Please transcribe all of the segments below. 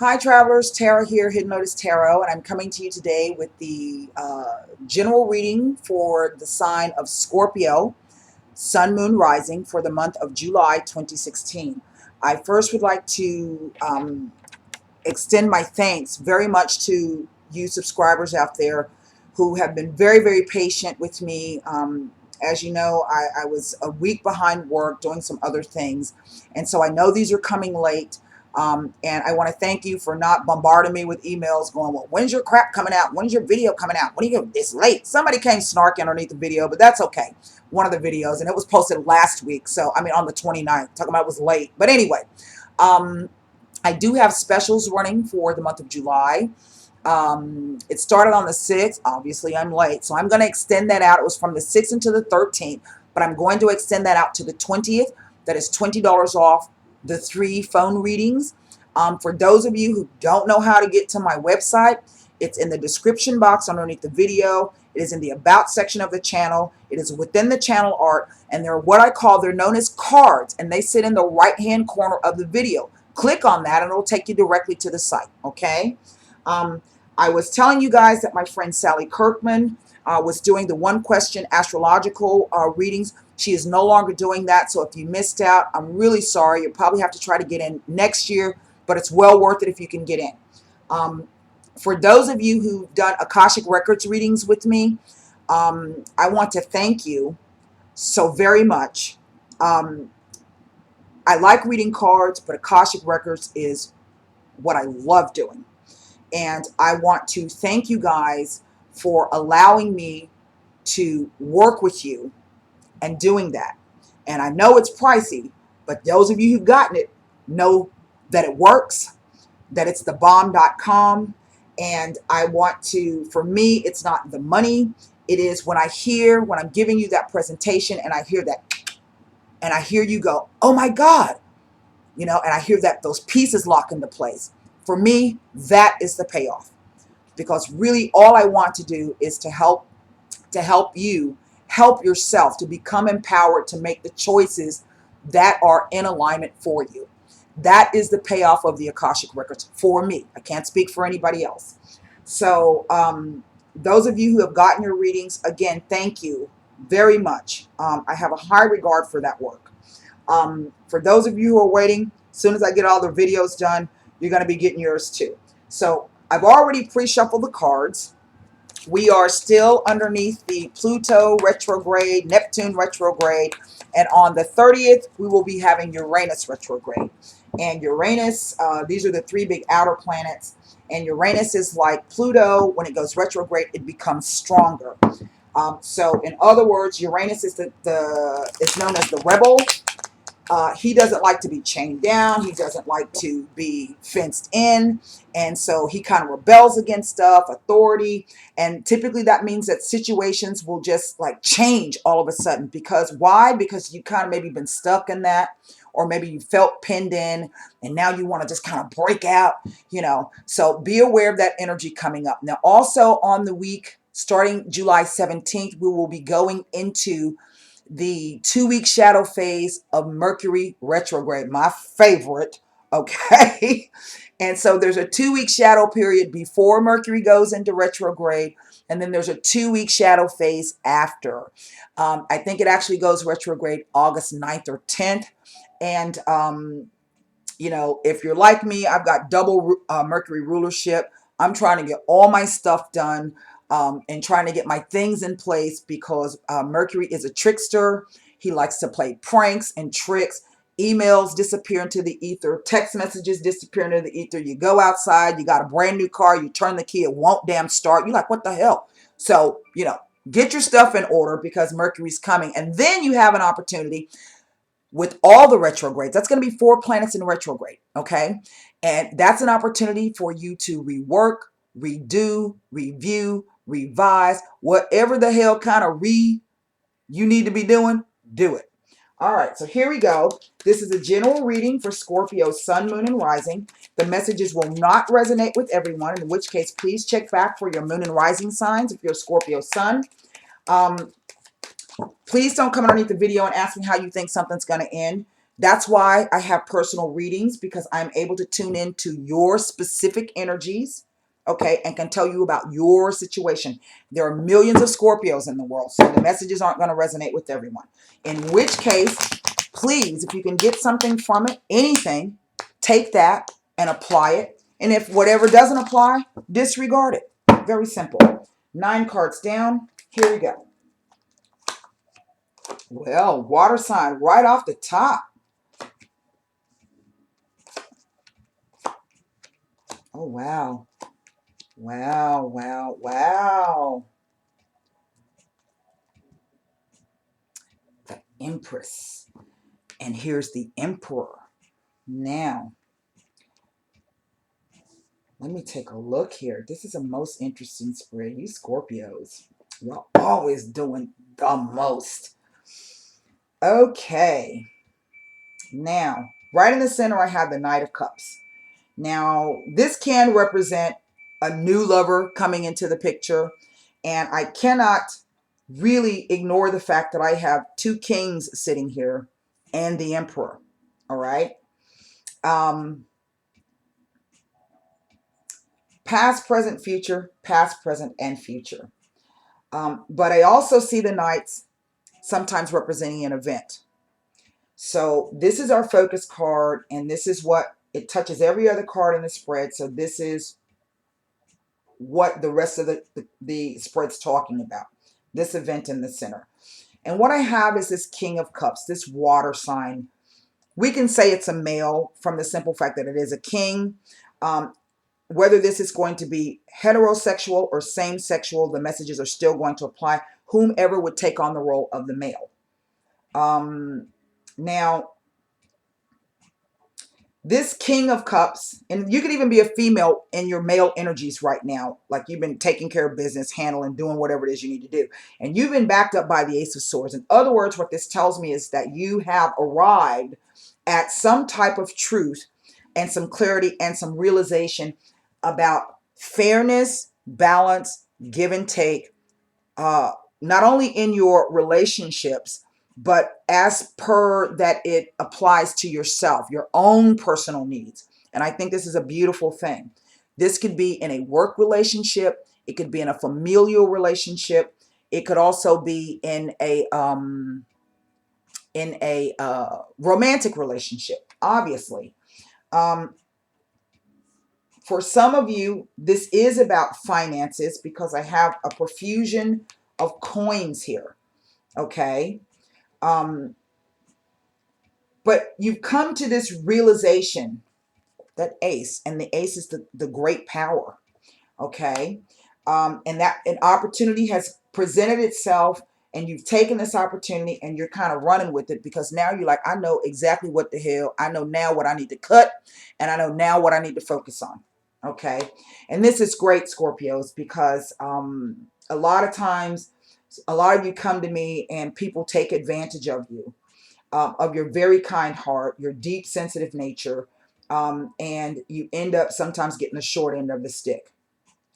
Hi travelers, Tara here, HiddenLotus Tarot, and I'm coming to you today with the general reading for the sign of Scorpio, Sun, Moon, Rising for the month of July 2016. I first would like to extend my thanks very much to you subscribers out there who have been very, very patient with me. As you know, I was a week behind work doing some other things, and so I know these are coming late. And I want to thank you for not bombarding me with emails going, well, when's your crap coming out? When's your video coming out? When are you, it's late. Somebody came snarky underneath the video, but that's okay. One of the videos, and it was posted last week. So, I mean, on the 29th, talking about it was late. But anyway, um, I do have specials running for the month of July. It started on the 6th. Obviously, I'm late. So I'm going to extend that out. It was from the 6th until the 13th. But I'm going to extend that out to the 20th. That is $20 off the 3 phone readings. For those of you who don't know how to get to my website, it's in the description box underneath the video. It is in the about section of the channel. It is within the channel art. And they're what I call, they're known as cards. And they sit in the right-hand corner of the video. Click on that and it'll take you directly to the site. Okay. I was telling you guys that my friend Sally Kirkman was doing the one question astrological readings. She is no longer doing that. So if you missed out, I'm really sorry. You'll probably have to try to get in next year, but it's well worth it if you can get in. For those of you who've done Akashic Records readings with me, I want to thank you so very much. I like reading cards, but Akashic Records is what I love doing. And I want to thank you guys for allowing me to work with you and doing that. And I know it's pricey, but those of you who've gotten it know that it works, that it's thebomb.com. And I want to, for me, it's not the money. It is when I'm giving you that presentation and I hear that, and I hear you go, oh my God, and I hear that those pieces lock into place. For me, that is the payoff, because really all I want to do is to help you help yourself to become empowered to make the choices that are in alignment for you. That is the payoff of the Akashic Records for me. I can't speak for anybody else. So those of you who have gotten your readings, again, thank you very much. I have a high regard for that work. For those of you who are waiting, as soon as I get all the videos done, you're going to be getting yours too. So I've already pre-shuffled the cards. We are still underneath the Pluto retrograde, Neptune retrograde, and on the 30th, we will be having Uranus retrograde. And Uranus, these are the 3 big outer planets, and Uranus is like Pluto. When it goes retrograde, it becomes stronger. So in other words, Uranus is it's known as the rebel. He doesn't like to be chained down. He doesn't like to be fenced in. And so he kind of rebels against stuff, authority. And typically that means that situations will just like change all of a sudden. Because why? Because you kind of maybe been stuck in that, or maybe you felt pinned in and now you want to just kind of break out, So be aware of that energy coming up. Now, also on the week starting July 17th, we will be going into the 2-week shadow phase of Mercury retrograde, my favorite. Okay. And so there's a 2-week shadow period before Mercury goes into retrograde. And then there's a 2-week shadow phase after. I think it actually goes retrograde August 9th or 10th. And, if you're like me, I've got double Mercury rulership. I'm trying to get all my stuff done. And trying to get my things in place, because Mercury is a trickster. He likes to play pranks and tricks. Emails disappear into the ether. Text messages disappear into the ether. You go outside, you got a brand new car, you turn the key, it won't damn start. You're like, what the hell? So, get your stuff in order, because Mercury's coming. And then you have an opportunity with all the retrogrades. That's going to be 4 planets in retrograde, okay? And that's an opportunity for you to rework, redo, review, revise, whatever the hell kind of you need to be doing, do it. All right, so here we go. This is a general reading for Scorpio, Sun, Moon, and Rising. The messages will not resonate with everyone, in which case, please check back for your Moon and Rising signs if you're a Scorpio Sun. Please don't come underneath the video and ask me how you think something's going to end. That's why I have personal readings, because I'm able to tune into your specific energies, okay, and can tell you about your situation. There are millions of Scorpios in the world, so the messages aren't going to resonate with everyone. In which case, please, if you can get something from it, anything, take that and apply it. And if whatever doesn't apply, disregard it. Very simple. 9 cards down. Here we go. Well, water sign right off the top. Oh, wow. Wow, wow, wow. The Empress. And here's the Emperor. Now, let me take a look here. This is a most interesting spread. You Scorpios, you're always doing the most. Okay. Now, right in the center, I have the Knight of Cups. Now, this can represent a new lover coming into the picture. And I cannot really ignore the fact that I have 2 kings sitting here and the Emperor. All right. Past, present, future, past, present, and future. But I also see the Knights sometimes representing an event. So this is our focus card, and this is what it touches every other card in the spread. So this is what the rest of the spread's talking about. This event in the center. And what I have is this King of Cups, this water sign. We can say it's a male from the simple fact that it is a king. Whether this is going to be heterosexual or same-sexual, the messages are still going to apply. Whomever would take on the role of the male. Now, this King of Cups, and you could even be a female in your male energies right now, like you've been taking care of business, handling, doing whatever it is you need to do. And you've been backed up by the Ace of Swords. In other words, what this tells me is that you have arrived at some type of truth and some clarity and some realization about fairness, balance, give and take, not only in your relationships, but as per that it applies to yourself, your own personal needs. And I think this is a beautiful thing. This could be in a work relationship. It could be in a familial relationship. It could also be in a romantic relationship, obviously. For some of you, this is about finances, because I have a profusion of coins here. Okay. But you've come to this realization, that ace, and the ace is the great power. Okay. And that an opportunity has presented itself, and you've taken this opportunity and you're kind of running with it, because now you're like, I know exactly what the hell, I know now what I need to cut, and I know now what I need to focus on. Okay. And this is great, Scorpios, because a lot of times, a lot of you come to me and people take advantage of your very kind heart, your deep sensitive nature, and you end up sometimes getting the short end of the stick.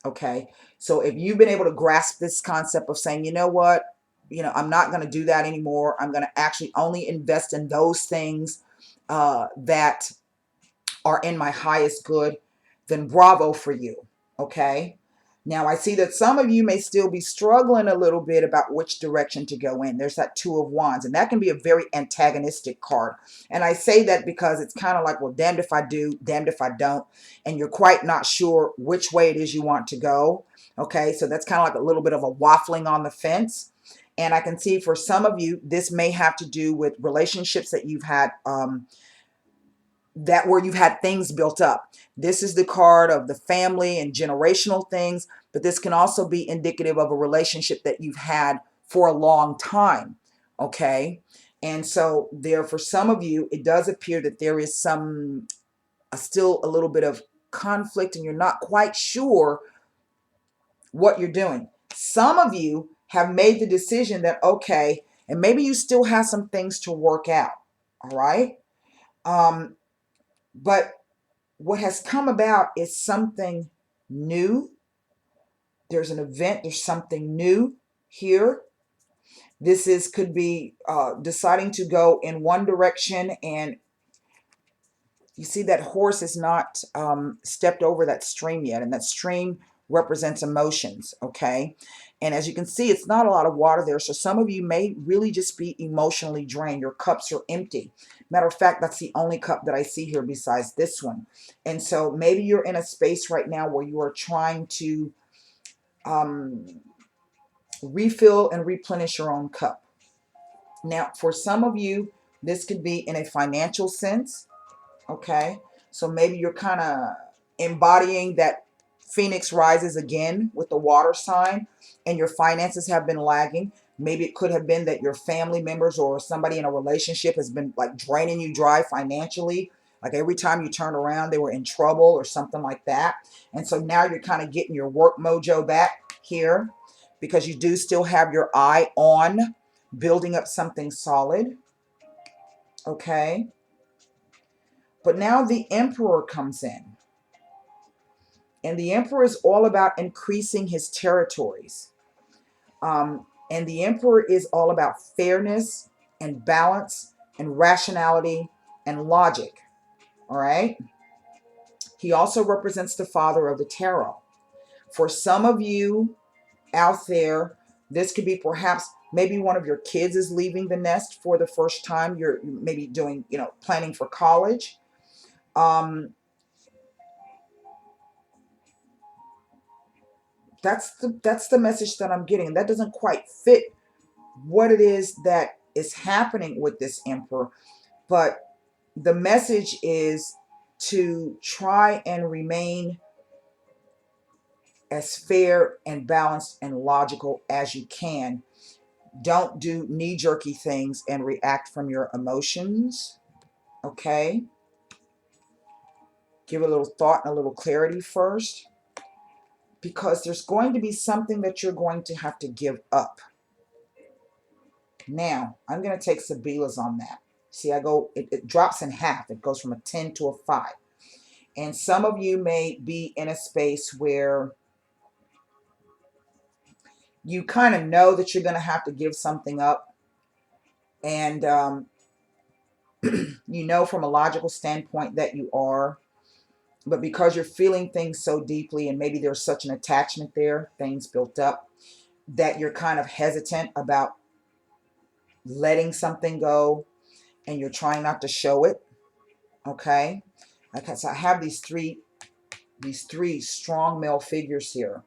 Okay. So if you've been able to grasp this concept of saying, you know what, I'm not going to do that anymore. I'm going to actually only invest in those things that are in my highest good, then bravo for you. Okay. Now, I see that some of you may still be struggling a little bit about which direction to go in. There's that Two of Wands, and that can be a very antagonistic card. And I say that because it's kind of like, well, damned if I do, damned if I don't. And you're quite not sure which way it is you want to go. Okay, so that's kind of like a little bit of a waffling on the fence. And I can see for some of you, this may have to do with relationships that you've had, where you've had things built up. This is the card of the family and generational things, but this can also be indicative of a relationship that you've had for a long time. Okay. And so there, for some of you, it does appear that there is still a little bit of conflict, and you're not quite sure what you're doing. Some of you have made the decision that, okay, and maybe you still have some things to work out. All right. But what has come about is something new. There's an event, there's something new here. Could be deciding to go in one direction, and you see that horse is not stepped over that stream yet, and that stream represents emotions, okay? And as you can see, it's not a lot of water there, so some of you may really just be emotionally drained. Your cups are empty. Matter of fact, that's the only cup that I see here besides this one. And so maybe you're in a space right now where you are trying to refill and replenish your own cup. Now, for some of you, this could be in a financial sense. Okay, so maybe you're kind of embodying that Phoenix rises again with the water sign, and your finances have been lagging. Maybe it could have been that your family members or somebody in a relationship has been like draining you dry financially. Like every time you turn around, they were in trouble or something like that. And so now you're kind of getting your work mojo back here, because you do still have your eye on building up something solid. Okay. But now the Emperor comes in. And the Emperor is all about increasing his territories. And the Emperor is all about fairness and balance and rationality and logic. All right? He also represents the father of the tarot. For some of you out there, this could be perhaps maybe one of your kids is leaving the nest for the first time. You're maybe doing, planning for college. That's the message that I'm getting. That doesn't quite fit what it is that is happening with this Emperor, but the message is to try and remain as fair and balanced and logical as you can. Don't do knee-jerky things and react from your emotions. Okay? Give a little thought and a little clarity first, because there's going to be something that you're going to have to give up. Now, I'm going to take Sabila's on that. See, it drops in half. It goes from a 10 to a 5. And some of you may be in a space where you kind of know that you're going to have to give something up. And you know from a logical standpoint that you are. But because you're feeling things so deeply, and maybe there's such an attachment there, things built up, that you're kind of hesitant about letting something go, and you're trying not to show it. Okay? Okay, so I have these three strong male figures here.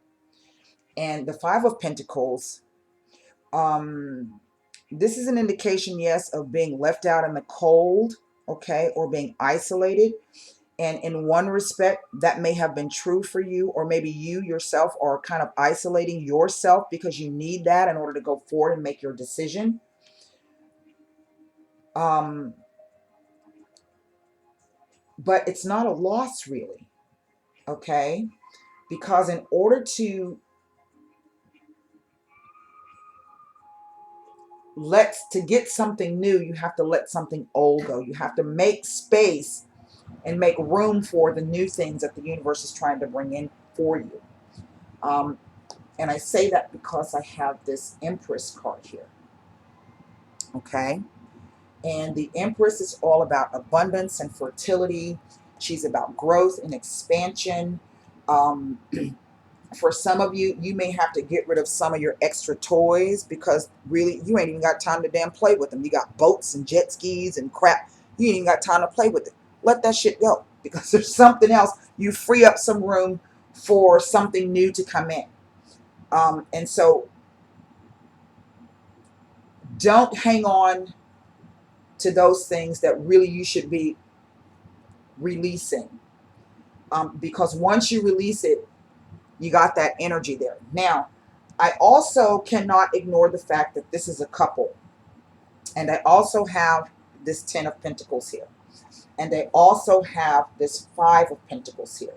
And the Five of Pentacles, this is an indication, yes, of being left out in the cold, okay, or being isolated. And in one respect, that may have been true for you, or maybe you yourself are kind of isolating yourself because you need that in order to go forward and make your decision. But it's not a loss, really, okay? Because in order to get something new, you have to let something old go. You have to make space and make room for the new things that the universe is trying to bring in for you. And I say that because I have this Empress card here. Okay? And the Empress is all about abundance and fertility. She's about growth and expansion. For some of you, you may have to get rid of some of your extra toys, because really you ain't even got time to damn play with them. You got boats and jet skis and crap. You ain't even got time to play with it. Let that shit go, because there's something else. You free up some room for something new to come in. And so don't hang on to those things that really you should be releasing. Because once you release it, you got that energy there. Now, I also cannot ignore the fact that this is a couple. And I also have this 10 of Pentacles here. And they also have this 5 of Pentacles here.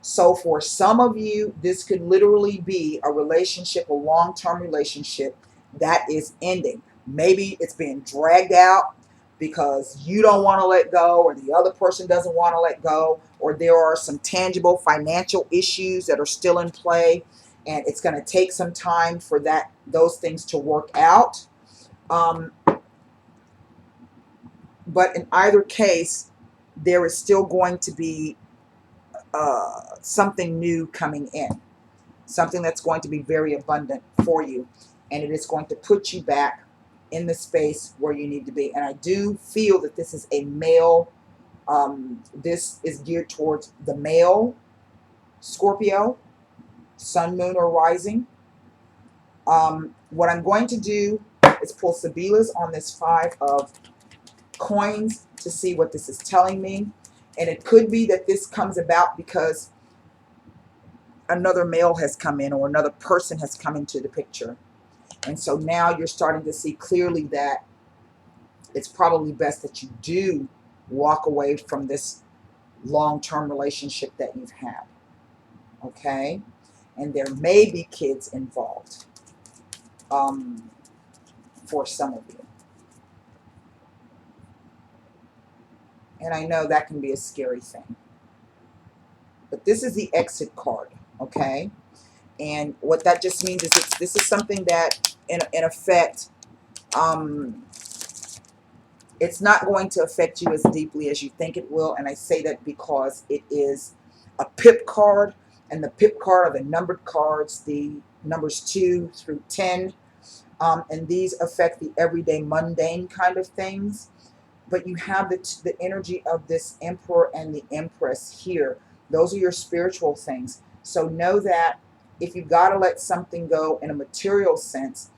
So for some of you, this could literally be a relationship, a long-term relationship that is ending. Maybe it's being dragged out because you don't want to let go, or the other person doesn't want to let go, or there are some tangible financial issues that are still in play. and it's going to take some time for those things to work out. But in either case, there is still going to be something new coming in, something that's going to be very abundant for you, and it is going to put you back in the space where you need to be. And I do feel that this is a male, this is geared towards the male Scorpio, sun, moon, or rising. What I'm going to do is pull Sibilas on this 5 of coins to see what this is telling me. And it could be that this comes about because another male has come in, or another person has come into the picture. And so now you're starting to see clearly that it's probably best that you do walk away from this long-term relationship that you've had. Okay? And there may be kids involved for some of you. And I know that can be a scary thing. But this is the exit card, okay? And what that just means is this is something that, in effect, it's not going to affect you as deeply as you think it will. And I say that because it is a pip card. And the pip card are the numbered cards, the numbers 2 through 10. And these affect the everyday mundane kind of things. But you have the energy of this Emperor and the Empress here. Those are your spiritual things. So know that if you've got to let something go in a material sense,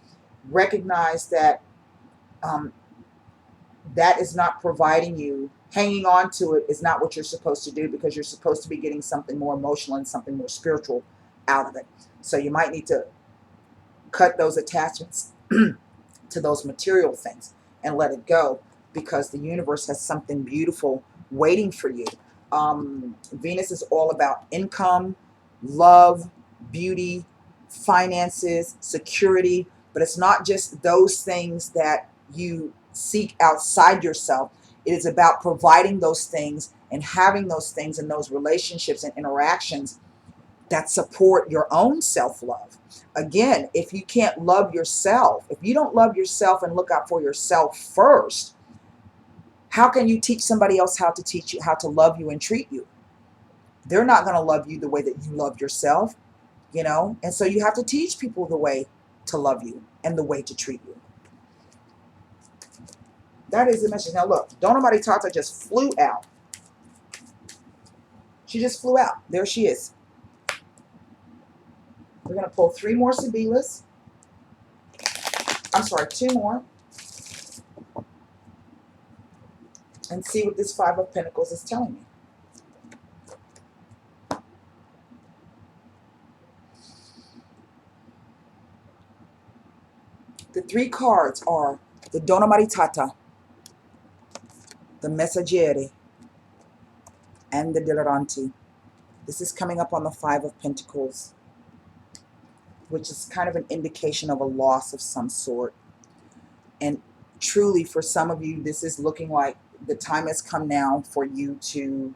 recognize that that is not providing you. Hanging on to it is not what you're supposed to do, because you're supposed to be getting something more emotional and something more spiritual out of it. So you might need to cut those attachments to those material things and let it go, because the universe has something beautiful waiting for you. Venus is all about income, love, beauty, finances, security, but it's not just those things that you seek outside yourself. It is about providing those things and having those things in those relationships and interactions that support your own self-love. Again, if you can't love yourself, if you don't love yourself and look out for yourself first, how can you teach somebody else how to teach you how to love you and treat you? They're not going to love you the way that you love yourself, you know? And so you have to teach people the way to love you and the way to treat you. That is the message. Now look, Donna Maritata just flew out. She just flew out. There she is. We're going to pull 3 more Sibilas. I'm sorry, 2 more. And see what this 5 of Pentacles is telling me. The 3 cards are the Donna Maritata, the Messaggeri, and the Dileranti. This is coming up on the 5 of Pentacles, which is kind of an indication of a loss of some sort. And truly, for some of you, this is looking like the time has come now for you to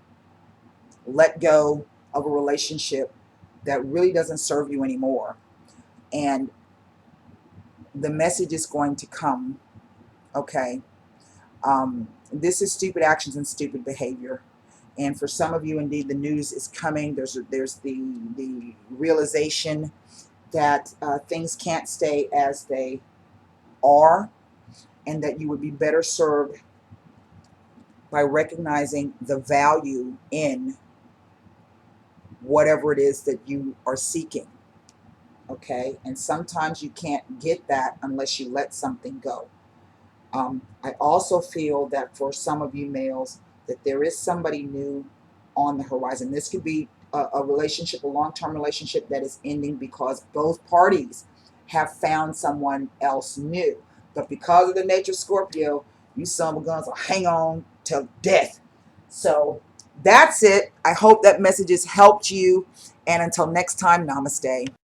let go of a relationship that really doesn't serve you anymore. And the message is going to come, okay? This is stupid actions and stupid behavior. And for some of you, indeed, the news is coming. There's the realization that things can't stay as they are, and that you would be better served by recognizing the value in whatever it is that you are seeking. Okay? And sometimes you can't get that unless you let something go. I also feel that for some of you males, that there is somebody new on the horizon. This could be a relationship, a long-term relationship that is ending because both parties have found someone else new. But because of the nature of Scorpio, you son of a guns will hang on till death. So that's it. I hope that message has helped you. And until next time, namaste.